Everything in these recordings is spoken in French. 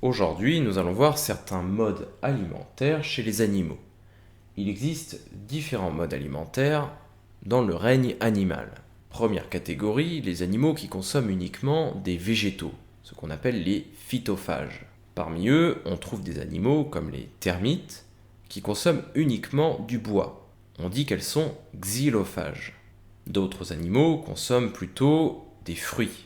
Aujourd'hui, nous allons voir certains modes alimentaires chez les animaux. Il existe différents modes alimentaires dans le règne animal. Première catégorie, les animaux qui consomment uniquement des végétaux, ce qu'on appelle les phytophages. Parmi eux, on trouve des animaux comme les termites qui consomment uniquement du bois. On dit qu'elles sont xylophages. D'autres animaux consomment plutôt des fruits.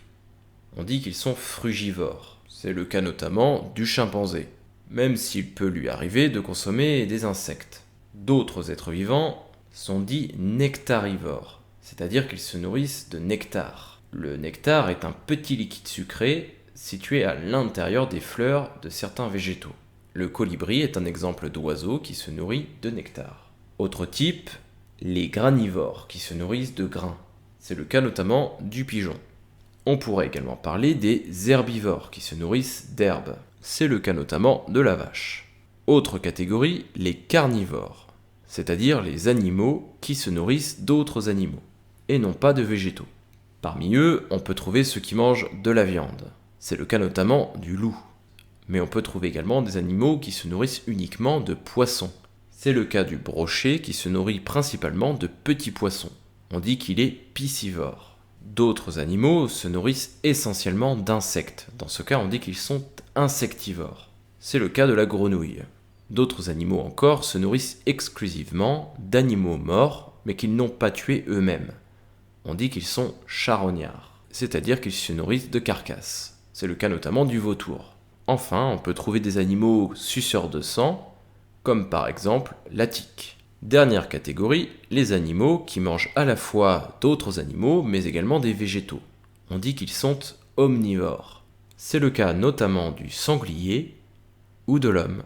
On dit qu'ils sont frugivores. C'est le cas notamment du chimpanzé, même s'il peut lui arriver de consommer des insectes. D'autres êtres vivants sont dits nectarivores, c'est-à-dire qu'ils se nourrissent de nectar. Le nectar est un petit liquide sucré situé à l'intérieur des fleurs de certains végétaux. Le colibri est un exemple d'oiseau qui se nourrit de nectar. Autre type, les granivores qui se nourrissent de grains. C'est le cas notamment du pigeon. On pourrait également parler des herbivores qui se nourrissent d'herbes. C'est le cas notamment de la vache. Autre catégorie, les carnivores, c'est-à-dire les animaux qui se nourrissent d'autres animaux, et non pas de végétaux. Parmi eux, on peut trouver ceux qui mangent de la viande. C'est le cas notamment du loup. Mais on peut trouver également des animaux qui se nourrissent uniquement de poissons. C'est le cas du brochet qui se nourrit principalement de petits poissons. On dit qu'il est piscivore. D'autres animaux se nourrissent essentiellement d'insectes. Dans ce cas, on dit qu'ils sont insectivores. C'est le cas de la grenouille. D'autres animaux encore se nourrissent exclusivement d'animaux morts, mais qu'ils n'ont pas tués eux-mêmes. On dit qu'ils sont charognards, c'est-à-dire qu'ils se nourrissent de carcasses. C'est le cas notamment du vautour. Enfin, on peut trouver des animaux suceurs de sang, comme par exemple la tique. Dernière catégorie, les animaux qui mangent à la fois d'autres animaux, mais également des végétaux. On dit qu'ils sont omnivores. C'est le cas notamment du sanglier ou de l'homme.